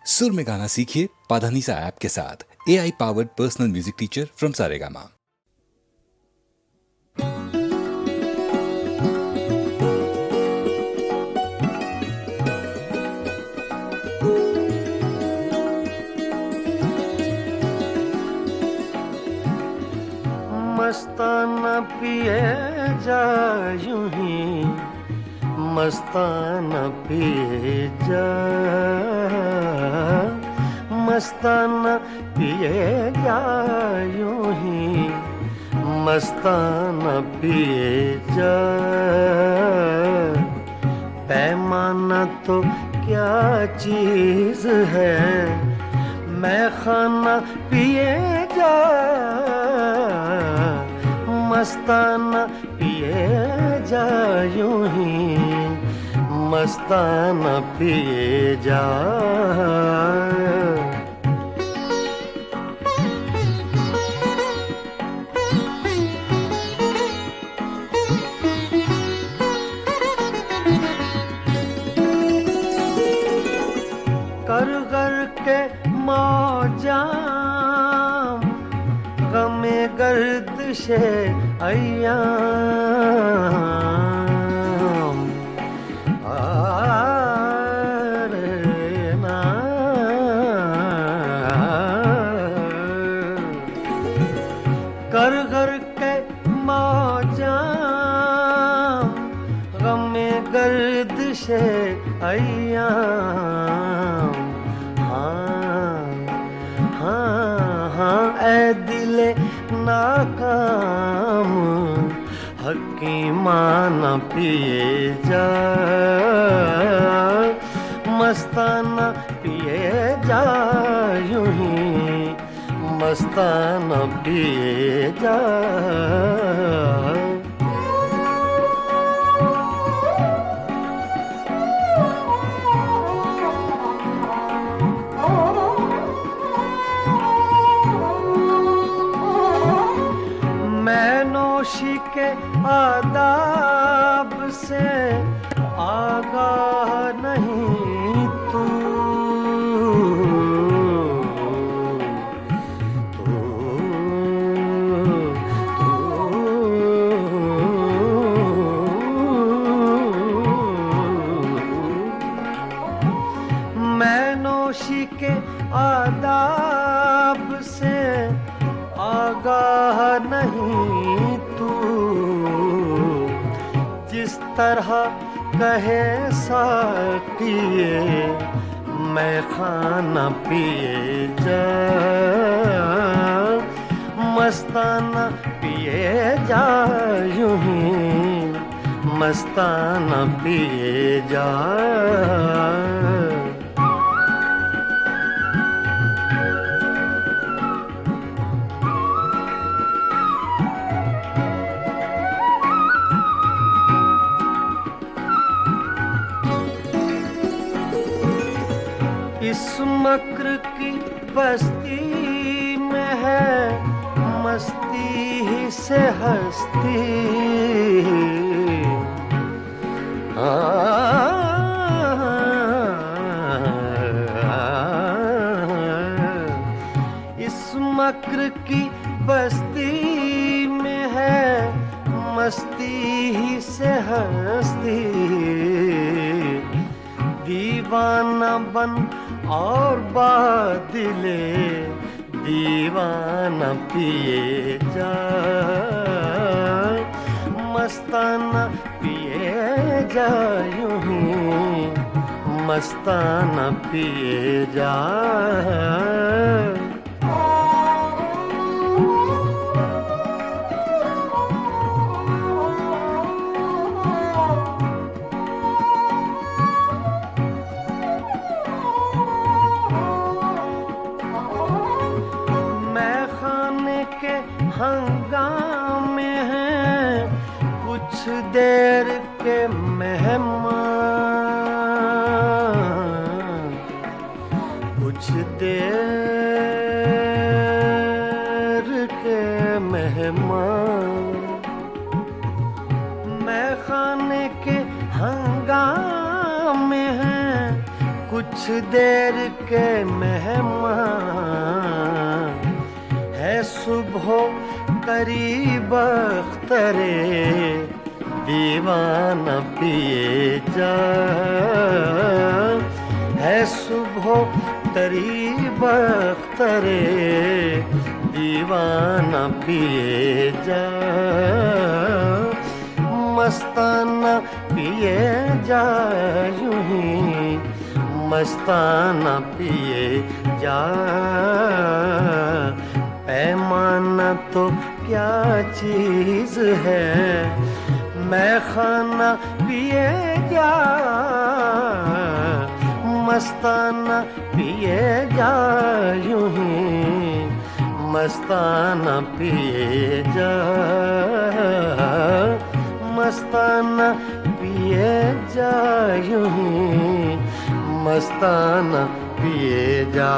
सुर में गाना सीखिए पाधानीसा ऐप के साथ। AI powered personal music teacher from Saregama. मस्ताना पिए जा यूं ही, मस्ताना पिए जा, मस्ताना पिए जा यूं ही, मस्ताना पिए जा। पैमाना तो क्या चीज़ है, मैं खाना पिए जा, मस्ताना पिए जा यूं ही, मस्ताना पिए जा। कर कर के मौजा गमे गर्दिशे अय्याम, ना कर कर के मौजा गमे गर्दिशे अय्याम। ऐ दिले नाकाम हकीमाना पिए जा, मस्ताना पिए जा यूं ही, मस्ताना पिए जा। नौशी के आदाब से आगाह नहीं तू, मैं नौशी के आदाब से आगाह नहीं तू, जिस तरह कहे साकिए मैं खाना पिए जा, मस्ताना पिए जा यूं ही, मस्ताना पिए जा। इस मक्र की बस्ती में है मस्ती ही से हस्ती, इस मक्र की बस्ती में है मस्ती ही से हस्ती। दीवाना बन और बादिले दीवाना पिए जा, मस्ताना पिए जा यूं ही, मस्ताना पिए जा। के हंगामे हैं कुछ देर के मेहमान, कुछ देर के मेहमान। मैं खाने के हंगामे हैं कुछ कुछ देर के मेहमान है सुबह करीब अख्तरे दीवाना पिए जा है सुबह करीब अख्तरे दीवाना पिए जा मस्ताना पिए जा यूं ही मस्ताना पिए जा पैमाना तो क्या चीज है मैं खाना पिए जा मस्ताना पिए जा यूं ही मस्ताना पिए जा मस्ताना पिए जा यूं ही मस्ताना पिए जा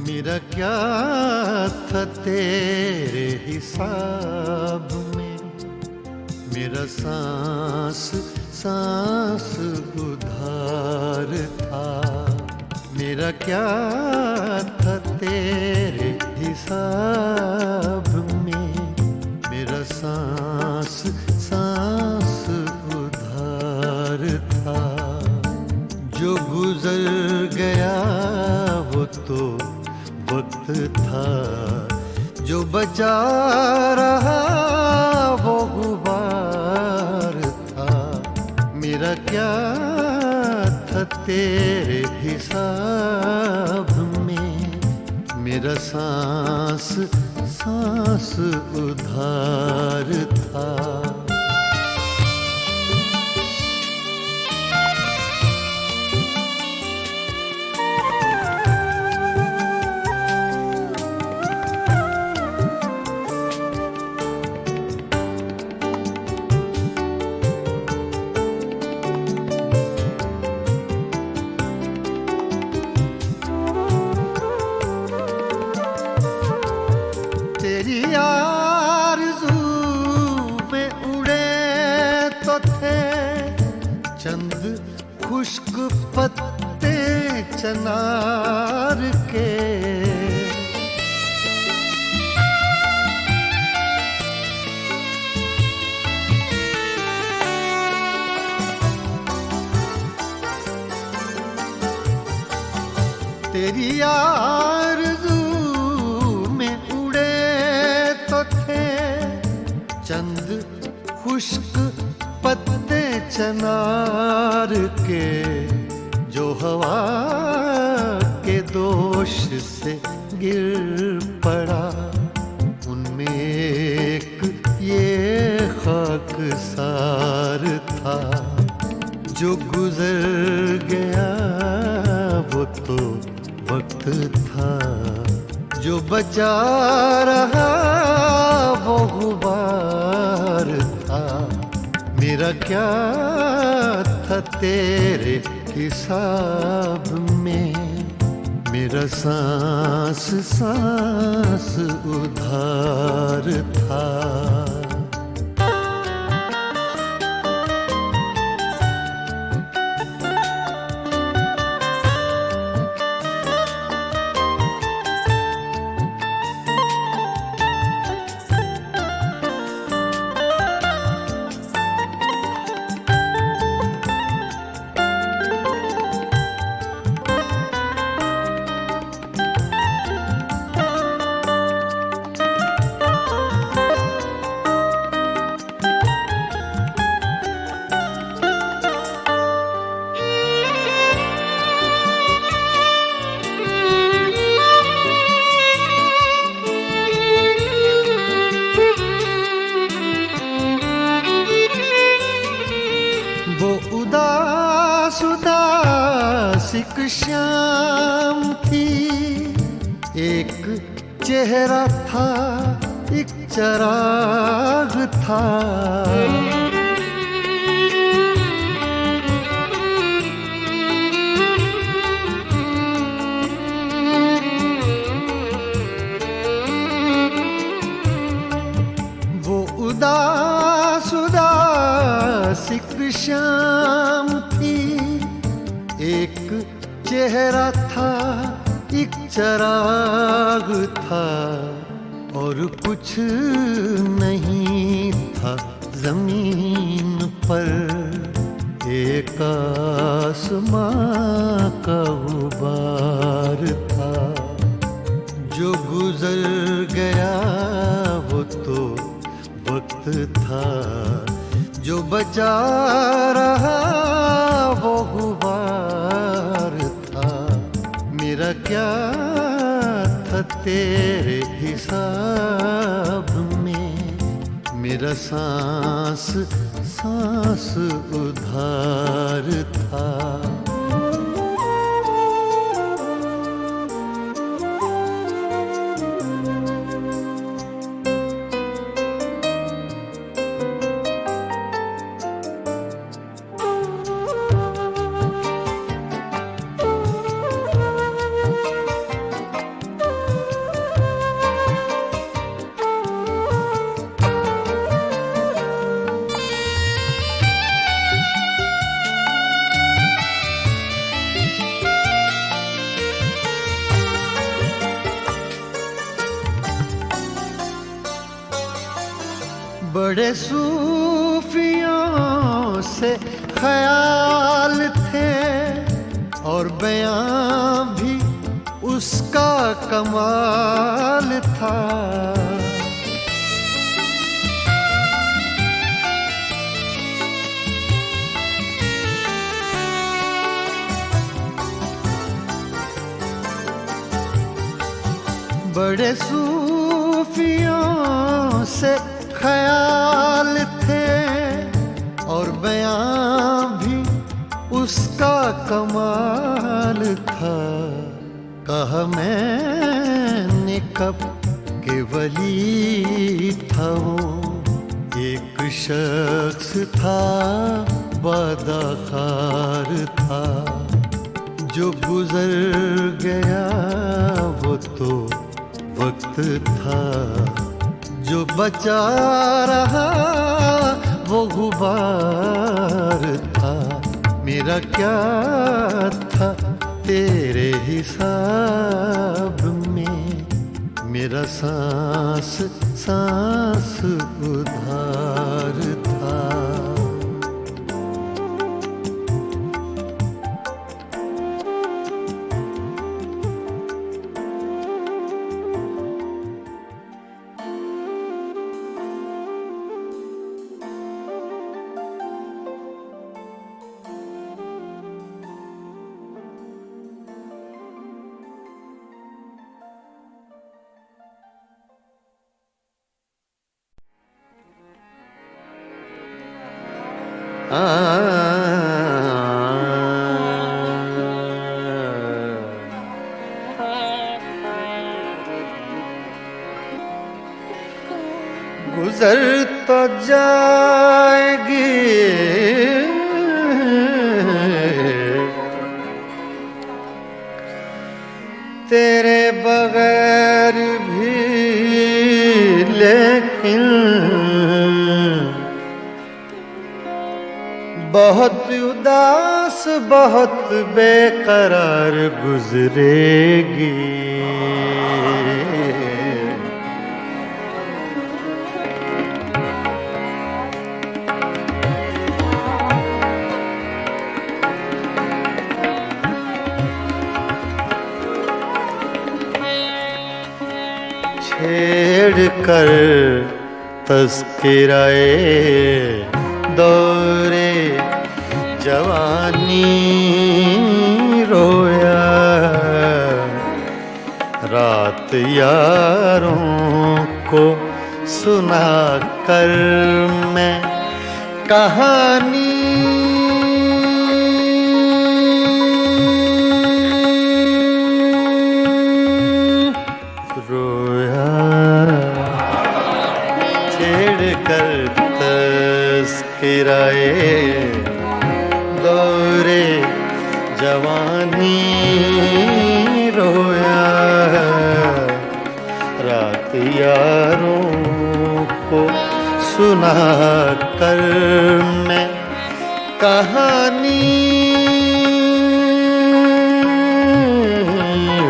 मेरा क्या था तेरे हिसाब में मेरा सांस सांस उधार था मेरा क्या था तेरे हिसाब में मेरा सांस सांस उधार था जो गुजर गया वो तो वक्त था जो बचा रहा वो गुबार था मेरा क्या था तेरे हिसाब में मेरा सांस सांस उधार था तेरी आरज़ू में उड़े तो थे चंद खुश्क पत्ते चनार के तेरी आरज़ू में उड़े तो थे चंद खुश्क पत्ते चनार के जो हवा के दोष से गिर पड़ा उनमें एक ये खाकसार था जो गुजर गया वो तो वक्त था जो बचा रहा वो गुबार था मेरा क्या था तेरे हिसाब में मेरा सांस सांस उधार था चेहरा था, एक चराग था। वो उदास उदास एक शाम थी, एक चेहरा था, एक चराग था, और कुछ नहीं था जमीन पर, एक आसमां का गुबार था। जो गुजर गया वो तो वक्त था, जो बचा रहा वो गुबार था। मेरा क्या था तेरे हिसाब में, मेरा सांस सांस उधार था। बड़े सूफियों से ख्याल थे, और बयां भी उसका कमाल था। बड़े सूफियों से ख्याल थे, और बयां भी उसका कमाल था। कहा मैंने कब के वली था वो, एक शख्स था बदखार था। जो गुजर गया वो तो वक्त था, जो बचा रहा वो गुबार था। मेरा क्या था तेरे हिसाब में, मेरा सांस सांस उधार था। गुजर तो जाएगी तेरे बगैर भी, लेकिन बहुत उदास बहुत बेकरार गुजरेगी। छेड़ कर तज़किराए दौरे जवानी रोया, रात यारों को सुना कर मैं कहानी रोया। रोया छेड़ कर तस्कराए दौरे जवानी रोया रात यारों को सुना कर मैं कहानी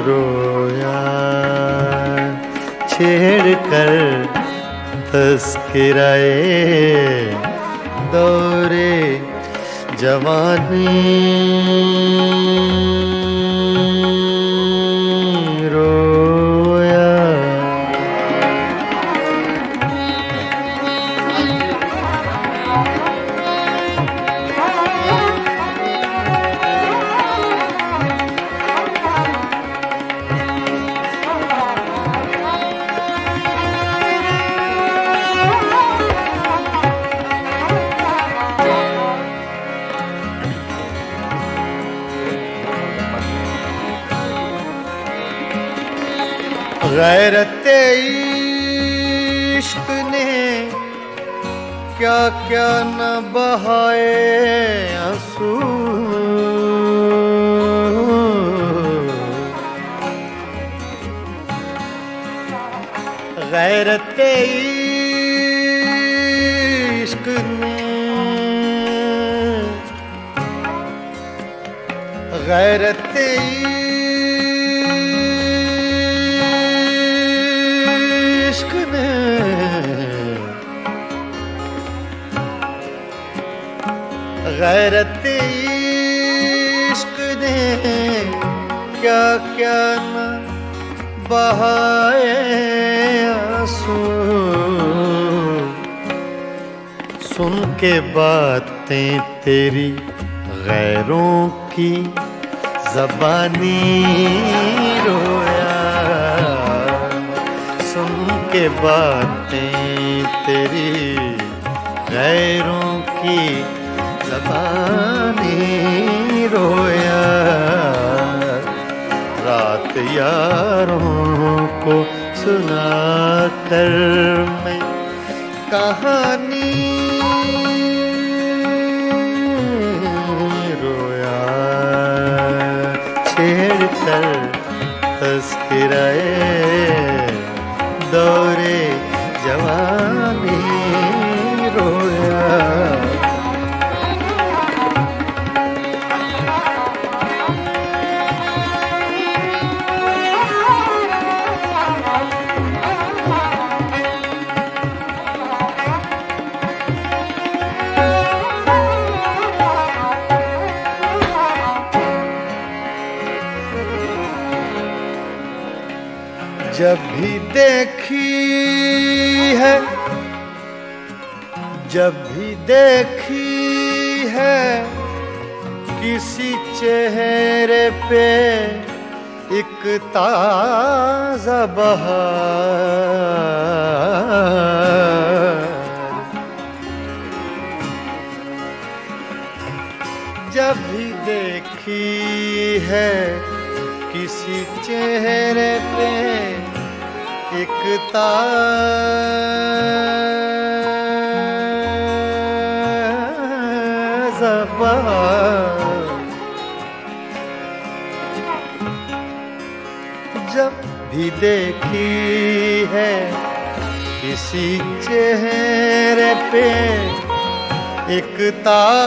रोया छेड़ कर तस्कराए दौरे जवानी रोया। गैरते इश्क ने क्या क्या न बहाए आंसू गैरते इश्क ने गैरते गैरत इश्क ने क्या क्या न बहाए आंसू सुन के बातें तेरी गैरों की ज़बानी रोया सुन के बातें तेरी गैरों की ज़बानी रोया रात यारों को सुना कर मैं कहानी रोया छेड़ कर तस्कराए दौरे जवानी रोया। जब भी देखी है किसी चेहरे पे एक ताज़ा बहार जब भी देखी है किसी चेहरे पे एक ताज़ा बहार जब भी देखी है किसी चेहरे पे एक ताज़ा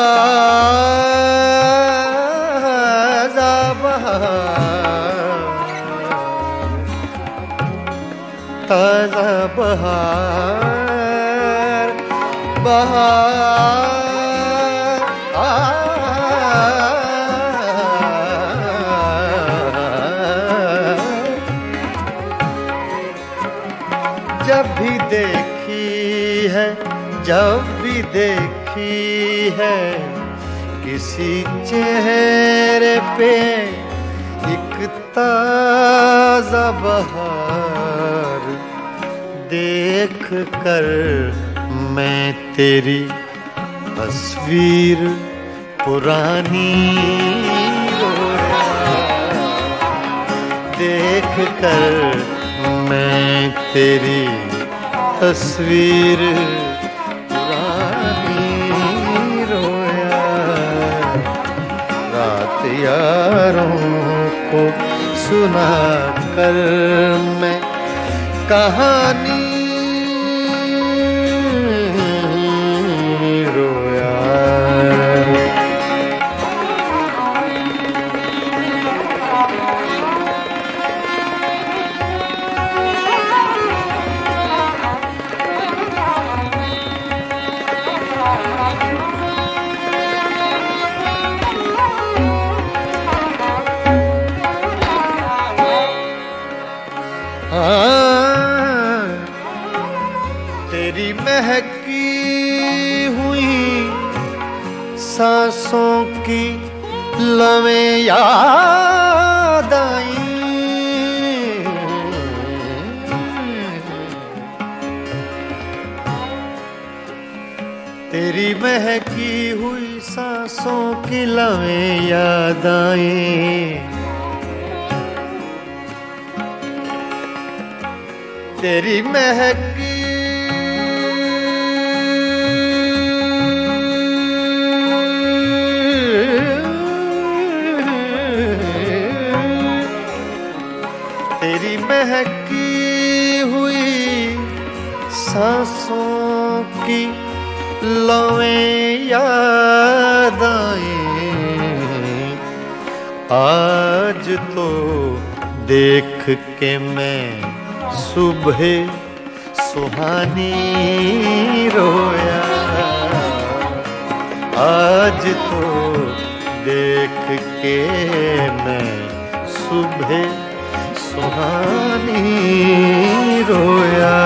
बहार ताज़ा बहार जब भी देखी है किसी चेहरे पे एक ताज़ा बहार देख कर मैं तेरी तस्वीर पुरानी रोया देख कर मैं तेरी तस्वीर पुरानी रोया, रात यारों को सुना कर मैं कहानी रोया। तेरी महकी हुई सांसों की लवें याद आई, तेरी महकी हुई सांसों की लवें याद आई, तेरी महकी तेरी महकी हुई सांसों की लवें याद आई, आज तो देख के मैं सुबह सुहानी रोया, आज तो देख के मैं सुबह सुहानी रोया,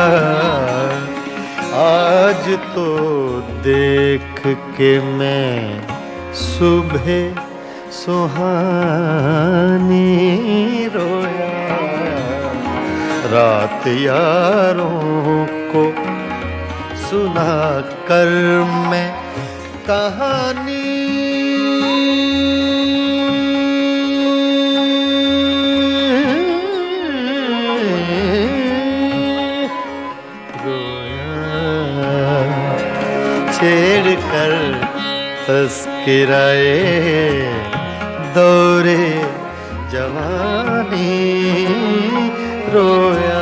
आज तो देख के मैं सुबह सुहानी रोया, रात यारों को सुना कर मैं कहानी छेड़ कर तस्किराए दौरे जवानी रोया।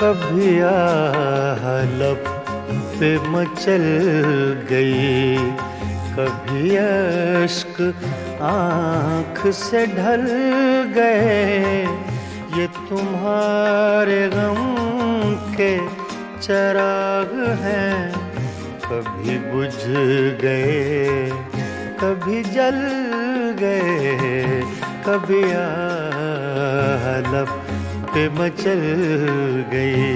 कभी आहलब पे मचल गई, कभी अश्क आँख से ढल गए, ये तुम्हारे गम के चराग हैं, कभी बुझ गए कभी जल गए, कभी आहलब पे मचल गई।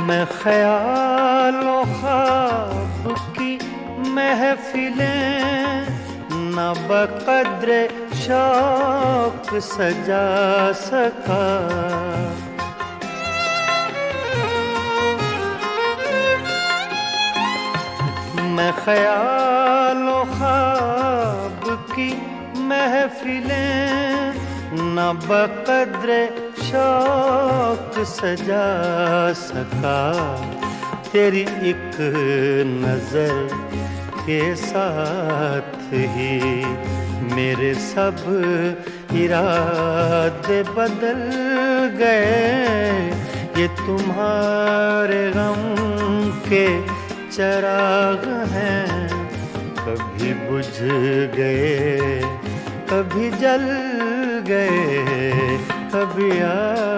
मैं ख्यालों ख्वाब की महफिलें न बक़द्र शौक सजा सका, मैं ख्यालों ख्वाब की महफिलें न बक़द्र शौक सजा सका, तेरी एक नजर के साथ ही मेरे सब इरादे बदल गए, ये तुम्हारे गम के चराग हैं, कभी बुझ गए, कभी जल गए, कभी आलप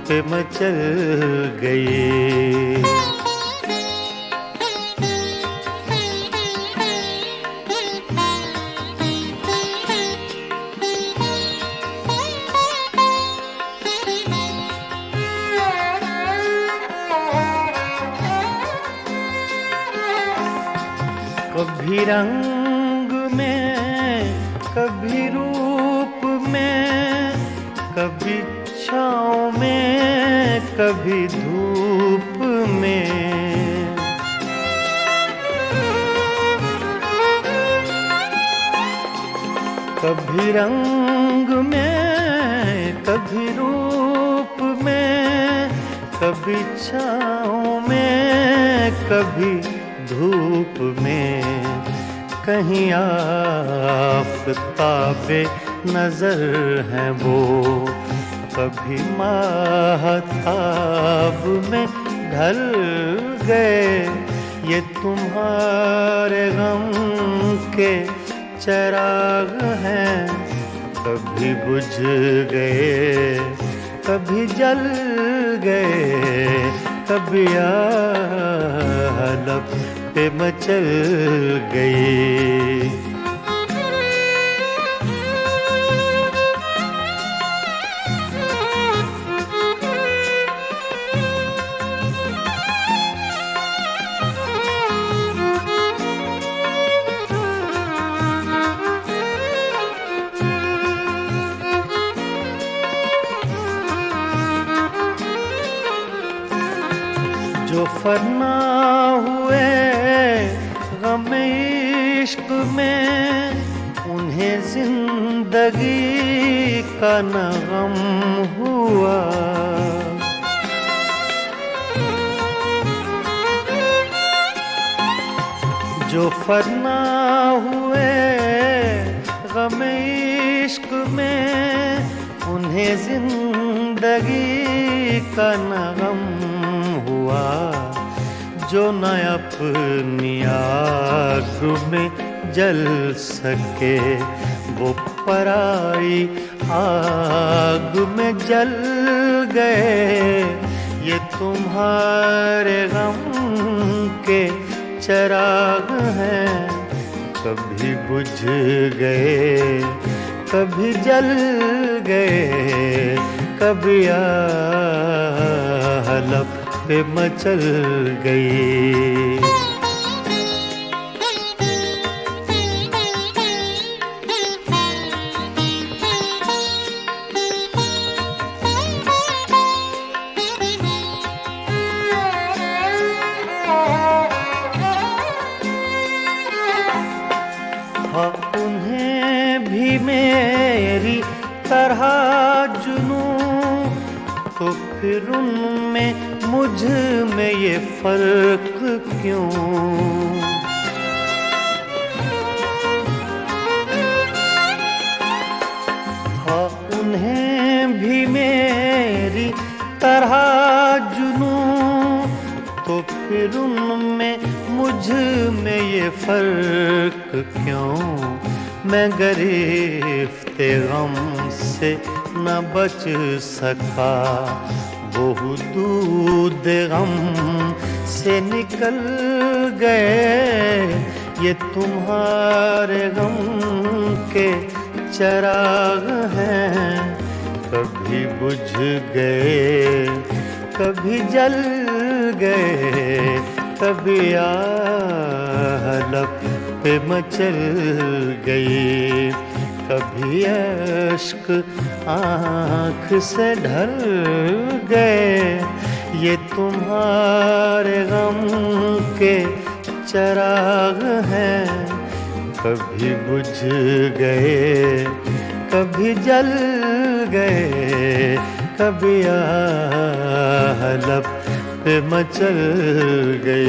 पे मचल गए। कभी रंग में, कभी रूप में, कभी छाँव में, कभी धूप में। कभी रंग में, कभी रूप में, कभी छाँव में, कभी धूप में। कहीं आफ़ताबे नजर हैं वो, कभी माहताब में ढल गए। ये तुम्हारे गम के चराग हैं, कभी बुझ गए, कभी जल गए, कभी आलप पे मचल गए। जो फना हुए गम इश्क में, उन्हें जिंदगी का न गम हुआ। जो फना हुए गम इश्क में, उन्हें जिंदगी का न गम हुआ। जो न अपनी आग में जल सके, वो पराई आग में जल गए। ये तुम्हारे गम के चराग हैं, कभी बुझ गए, कभी जल गए, कभी आलप पे मचल गई। हाँ, उन्हें भी मेरी तरह जुनूं, तो फिर उनमें मुझ में ये फर्क क्यों। हाँ, उन्हें भी मेरी तरह जुनूं, तो फिर उनमें मुझ में ये फर्क क्यों। मैं गिरफ्ते गम से न बच सका, वो दूध गम से निकल गए। ये तुम्हारे गम के चराग हैं, कभी बुझ गए, कभी जल गए, कभी आलप पे मचल गई। कभी अश्क आँख से ढल गए। ये तुम्हारे गम के चराग हैं, कभी बुझ गए, कभी जल गए, कभी आलप पे मचल गए।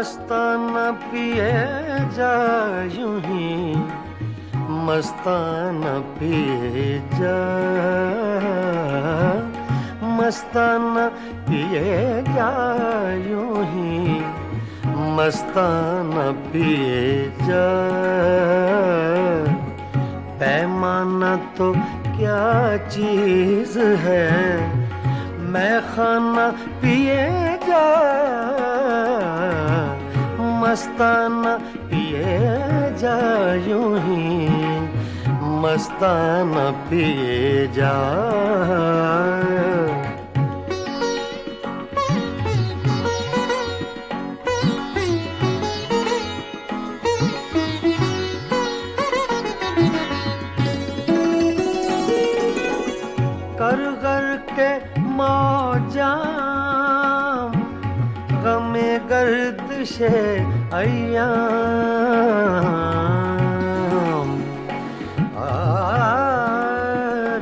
मस्ताना पिए जा यूं ही मस्ताना पिए जा मस्ताना पिए जा यूं ही मस्ताना पिए जा पैमाना तो क्या चीज है मैं खाना पिए जा मस्ताना पिए जा यूं ही मस्ताना पिए जा कर कर के मौजां गमे गर्दिशे अय्याम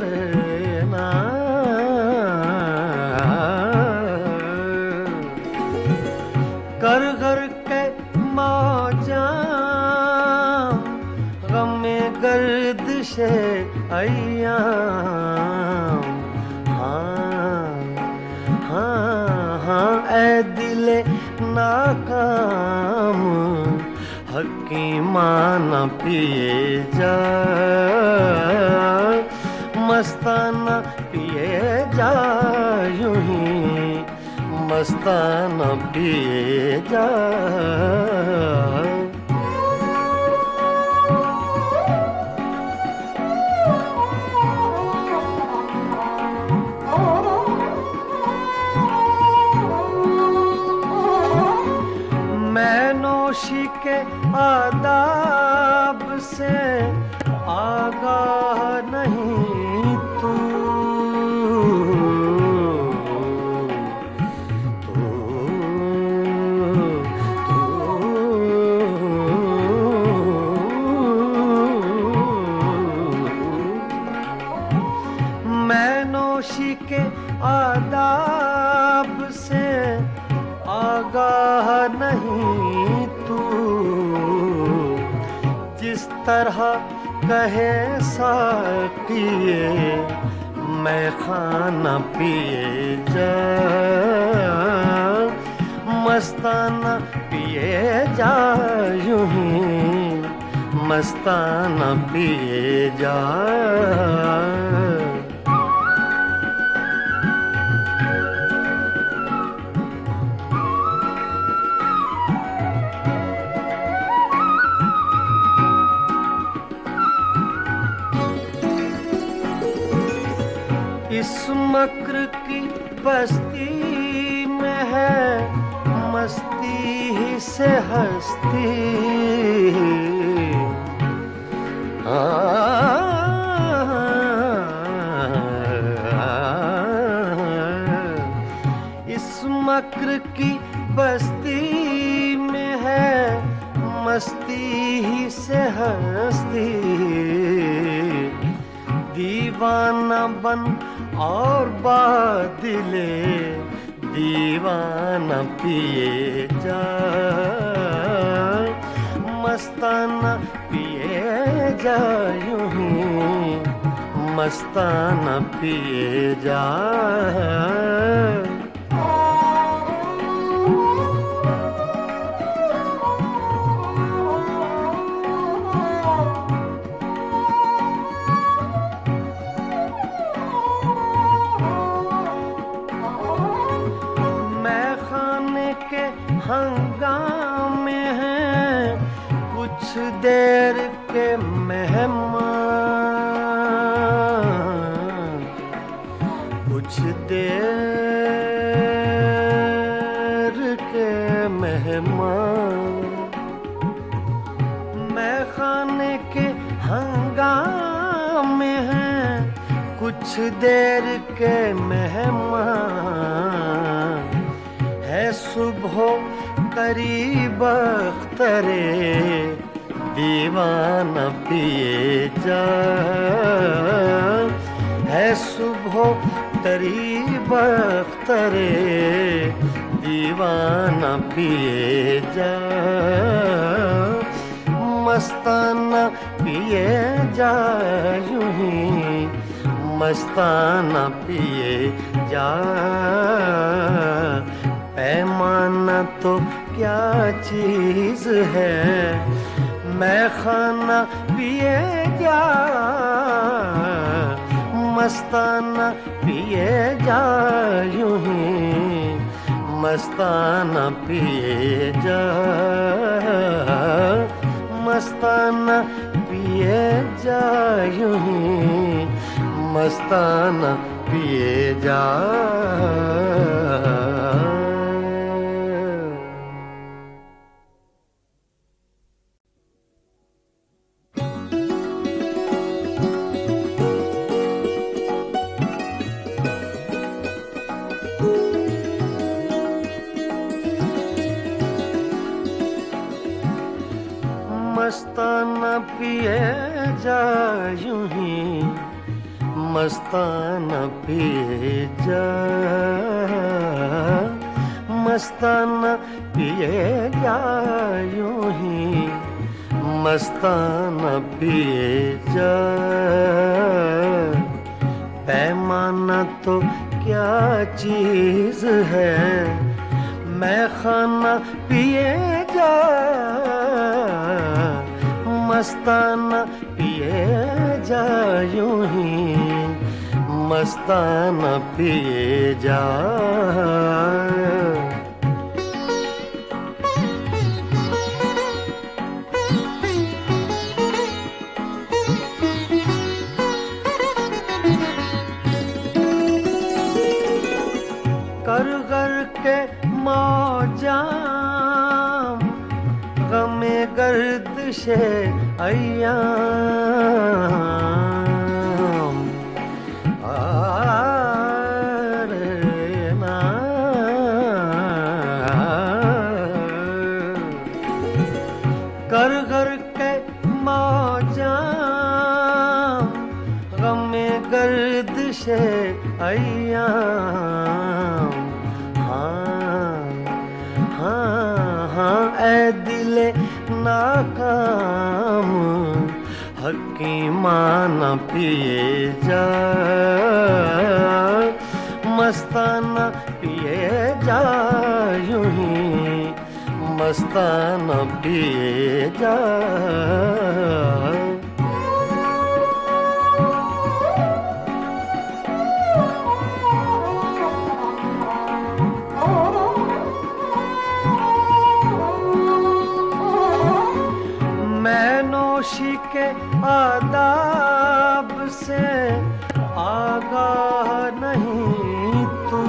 रे ना कर कर के मौजां गमे गर्दिशे अय्याम ऐ दिले नाकाम हकीमाना पिए जा मस्ताना पिए जा यूं ही मस्ताना पिए जा नौशी के आदाब से आगाह नहीं तू मैं नौशी के आदाब से आगाह नहीं तू जिस तरह कहे साकिए मैं खाना पिए जा मस्ताना पिए जा यूं ही मस्ताना पिए जा इस मक्र की बस्ती में है मस्ती ही से हस्ती इस मक्र की बस्ती में है मस्ती ही से हस्ती दीवाना बन और बादले दीवाना पिए जा मस्ताना पिए जा यूं ही मस्ताना पिए जा के हंगामे हैं कुछ देर के मेहमान कुछ देर के मेहमान मैं खाने के हंगामे हैं कुछ देर के मेहमान है सुबह करीब अख्तरे दीवाना पिए जा है सुबह करीब अख्तरे दीवाना पिए जा, मस्ताना पिए जा यूं ही, मस्ताना पिए जा। पैमाना तो क्या चीज है, मैं खाना पिए जा, मस्ताना पिए जा यूं ही, मस्ताना पिए जा, मस्ताना पिए जा यूं ही, मस्ताना पिए जा। मस्ताना पिए जा यूं ही, मस्ताना पिए जा, मस्ताना पिए जा यूं ही, मस्ताना पिए जा। पैमाना तो क्या चीज है, मैं खाना पिए जा, मस्ताना पिए जा यूं ही, मस्ताना पिए जा। कर कर के मौजां गमे गर्दिशे अय्याम, कर कर के मौजां गमे गर्दिशे अय्याम। ऐ दिले नाकाम हकीमाना पिए जा, मस्ताना पिए जा यूं ही, मस्ताना पिए जा। नौशी के आदाब से आगाह नहीं तू,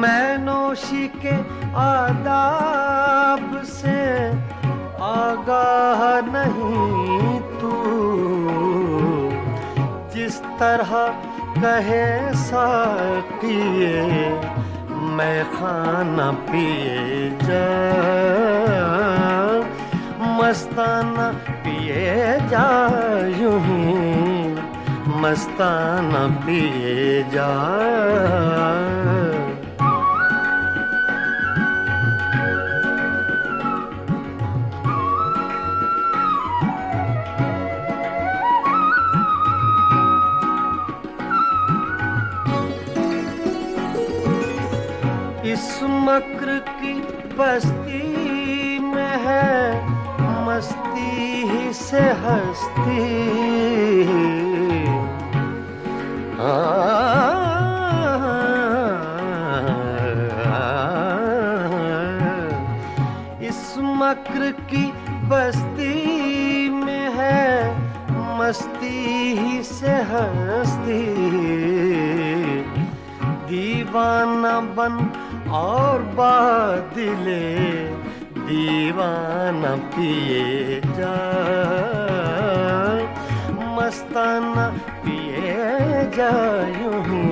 मैं नौशी के आदाब से आगाह नहीं तू, जिस तरह कहे साकिए मैं खाना पिए जा, मस्ताना पिए जा यूं ही, मस्ताना पिए जा। इस मक्र की बस्ती में है मस्ती ही से हस्ती, इस मक्र की बस्ती में है मस्ती ही से हस्ती। दीवाना बन और बादिले दीवाना पिए जा, मस्ताना पिए जा यूं ही,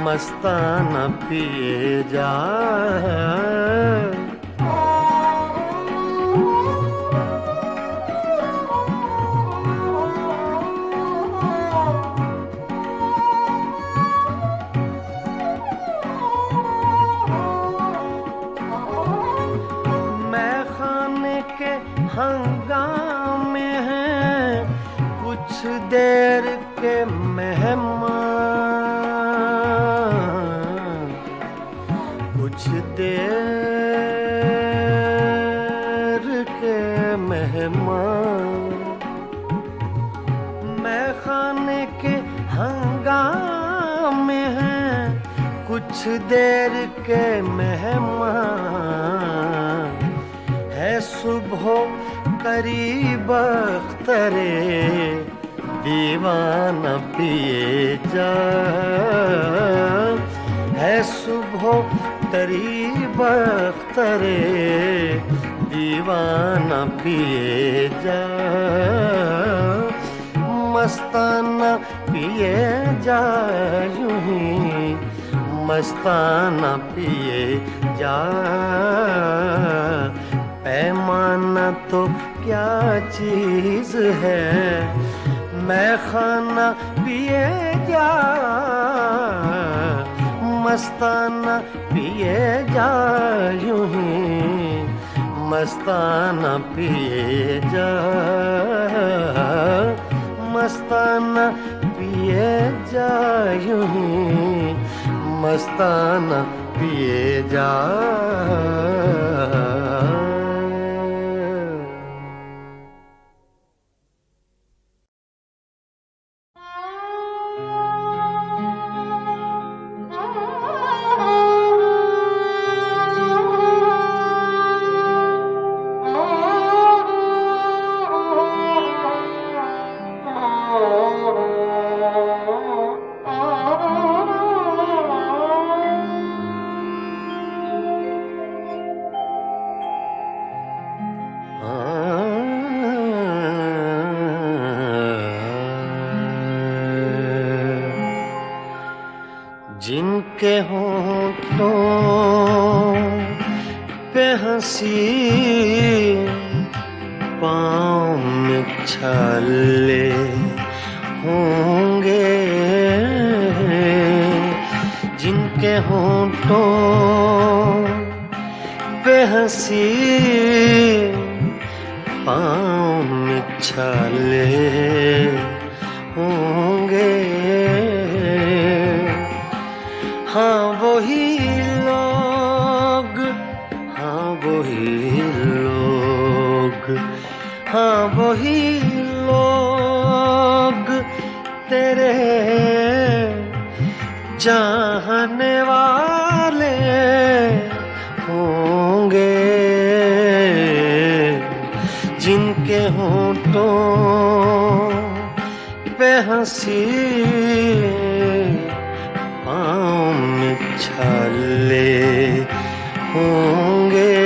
मस्ताना पिए जा। मैं खाने के हंगामे हैं कुछ देर के मेहमान, कुछ देर के मेहमान। मैं खाने के हंगामे हैं कुछ देर के मेहमान। है सुबह करीब अख्तरे दीवाना पिए जा। है सुबह करीब अख्तरे दीवाना पिए जा। मस्ताना पिए जा यूं ही मस्ताना पिए जा। पैमाना तो क्या चीज है मैं खाना पिए जा। मस्ताना पिए जा यूं ही मस्ताना पिए जा। मस्ताना पिए जा यूं ही मस्ताना पिए जा। जिनके होठों पे हंसी पाँव में छाले होंगे। जिनके होठों पे हंसी पाँव में छाले होंगे। हाँ वही लोग, हाँ वही लोग, हाँ वही लोग तेरे चाहने वाले होंगे। जिनके होठों पे हंसी पाँव में छाले होंगे।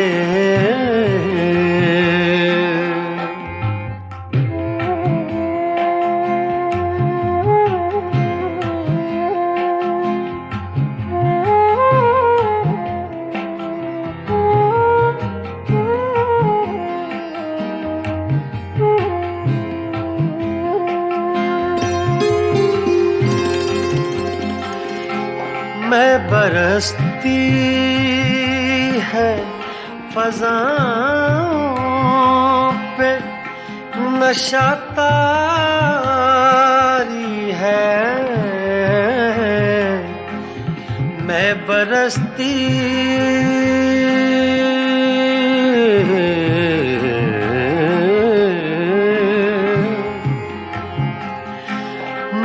मैं बरसती है फ़ज़ाओं पे नशा तारी है। मैं बरसती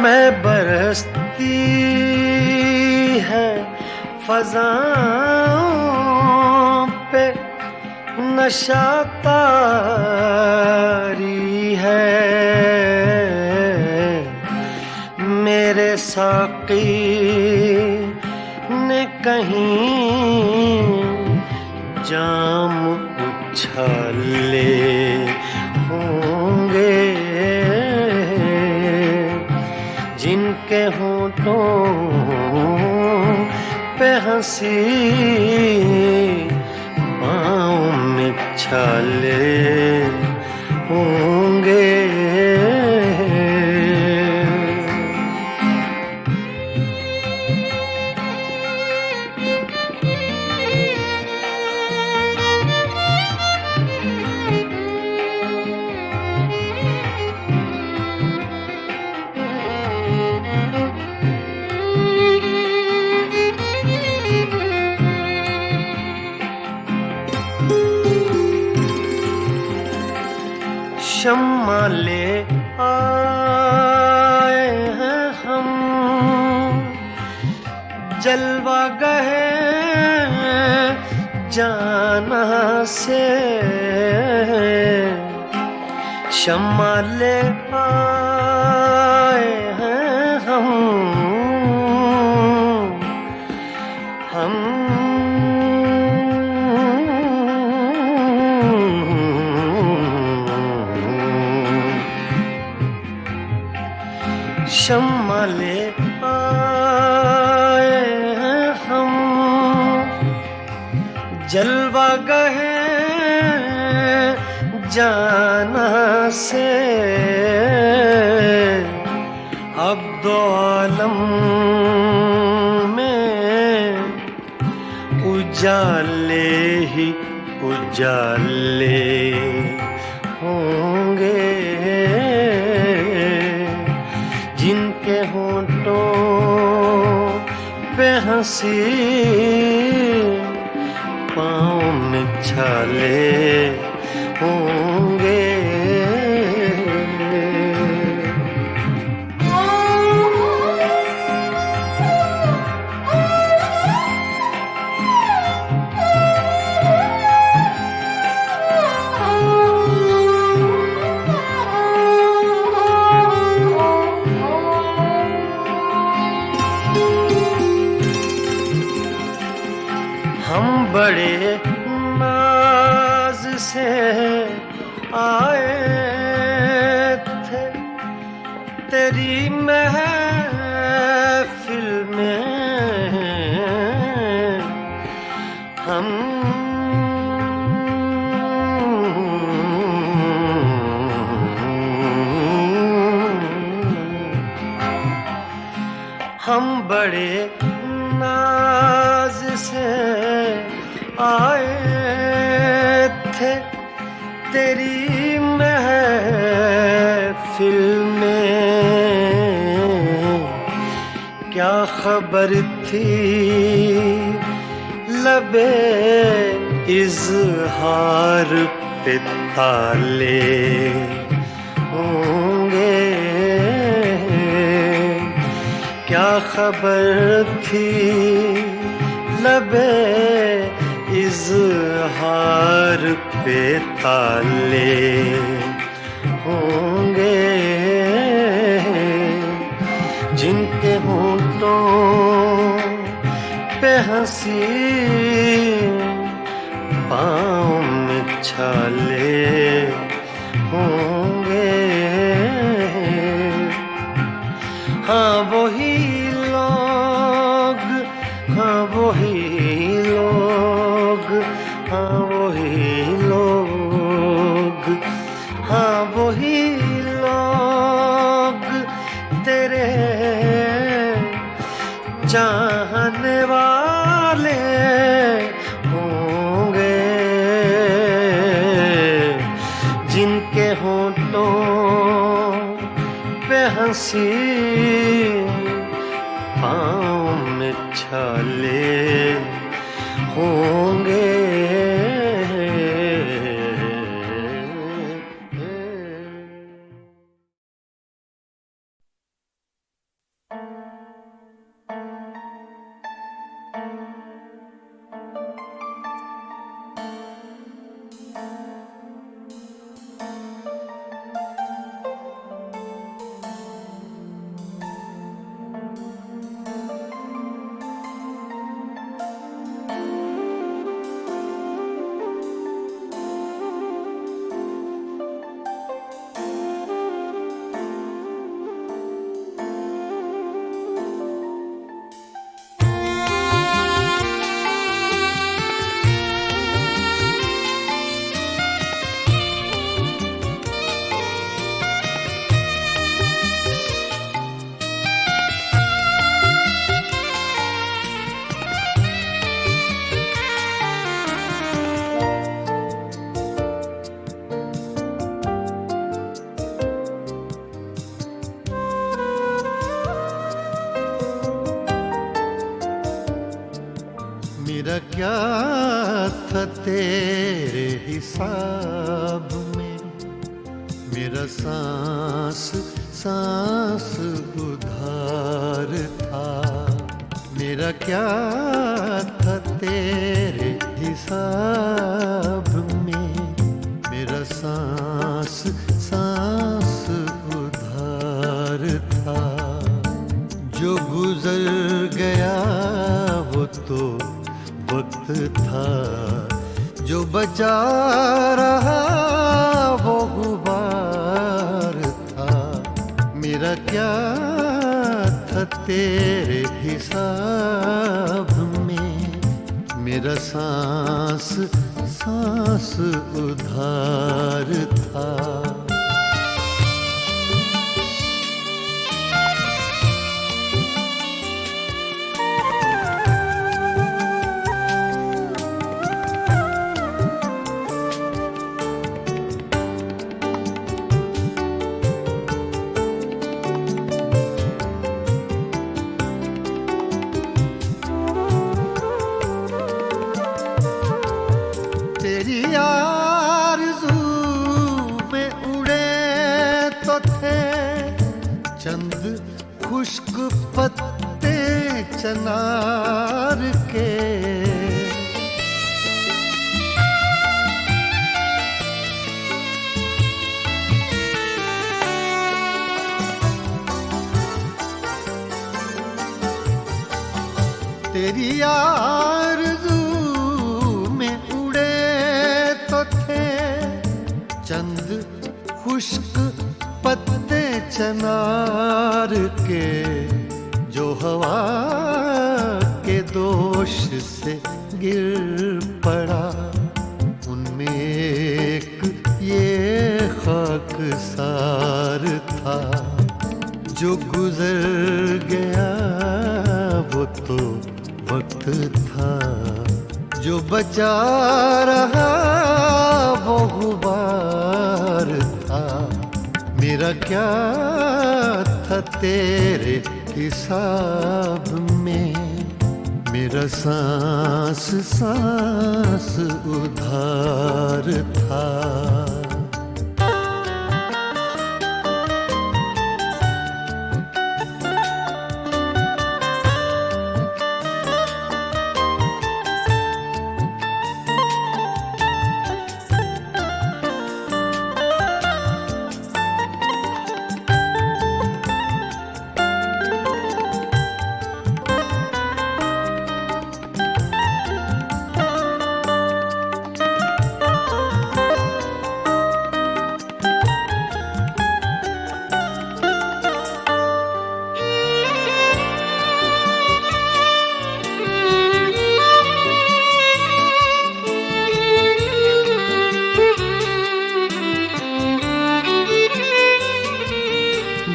मैं बरसती है फ़ज़ाओं पे नशा तारी है। मेरे साक़ी ने कहीं जाम उछाले होंगे। जिनके होठों पे हंसी पाँव में छाले होंगे। शम्मा ले आए हैं हम, जलवा गए जाना से। शम्मा ले आए हैं हम शम्मा ले आए हैं हम, जलवा गए जाना से। अब दो आलम में उजाले ही उजाले होंगे। जिनके होंठों पे हंसी पाँव में छाले होंगे। हम बड़े नाज से आए थे तेरी महफिल में। हम बड़े नाज से आए थे तेरी महफिल में। क्या खबर थी लबे इज़हार पे ताले होंगे। क्या खबर थी लबे इज़हार पे ताले होंगे। जिनके होंठों पे हंसी पाँव में छाले होंगे। हाँ वही लोग, हाँ वही लोग, हाँ वही लोग, हाँ वही लोग तेरे चाहने वाले होंगे। जिनके होंठों पे हंसी पाँव में छाले होंगे। मेरा क्या था तेरे हिसाब में, मेरा सांस सांस उधार था। मेरा क्या था तेरे हिसाब में, मेरा सांस सांस उधार था। जो गुजर गया वो तो वक्त था, जो बचा रहा वो गुबार था। मेरा क्या था तेरे हिसाब में, मेरा सांस सांस उधार था। तेरी आरज़ू में उड़े तो थे चंद खुश्क पत्ते चनार के। तेरी आरज़ू चंद खुश्क पत्ते चनार के, जो हवा के दोष से गिर पड़ा। उनमें एक ये खाकसार था, जो गुजर गया वो तो वक्त था। जो बचा रहा वो गुबार था। मेरा क्या था तेरे हिसाब में, मेरा सांस सांस उधार था।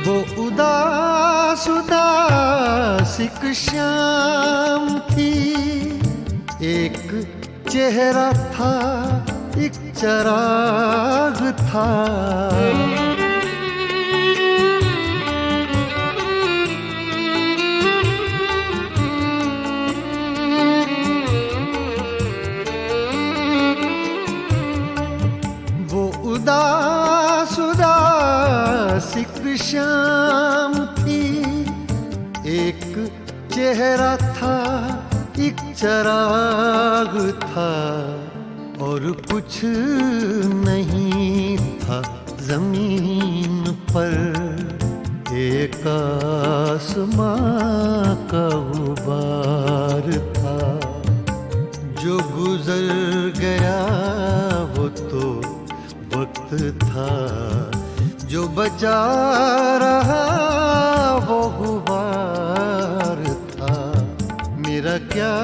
वो उदास उदासिक शाम थी, एक चेहरा था एक चराग था। वो उदास उदासिक शाम थी, एक चेहरा था एक चराग था। और कुछ नहीं था जमीन पर, एक आसमां का गुबार था। जो गुजर गया वो तो वक्त था, जो बचा रहा वो गुबार था। मेरा क्या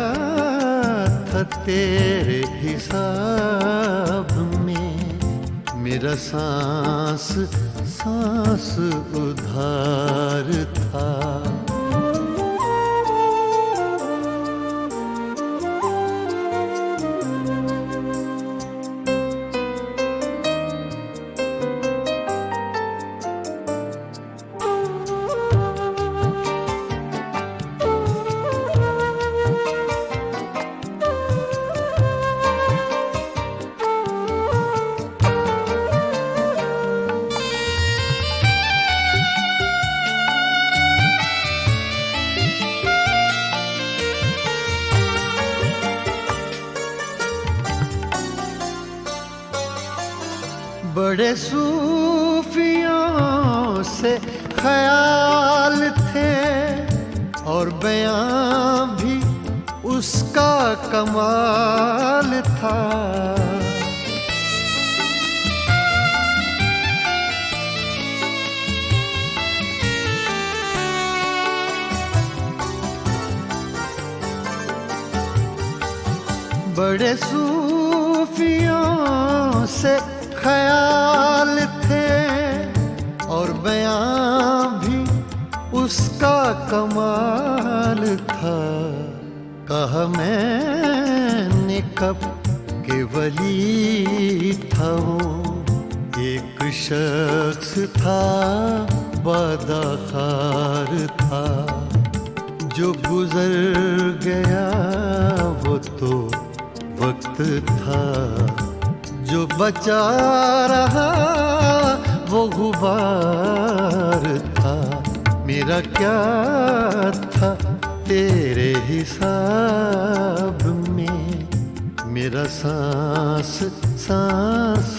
था तेरे हिसाब में, मेरा सांस सांस उधार था। बड़े सूफियों से ख्याल थे और बयां भी उसका कमाल था। बड़े सूफियों से ख्याल थे और बयां भी उसका कमाल था। कहा मैंने कब के वली था वो, एक शख्स था बादाखार था, जो गुजर गया वो तो वक्त था, जो बचा रहा वो गुबार था। मेरा क्या था तेरे हिसाब में, मेरा सांस सांस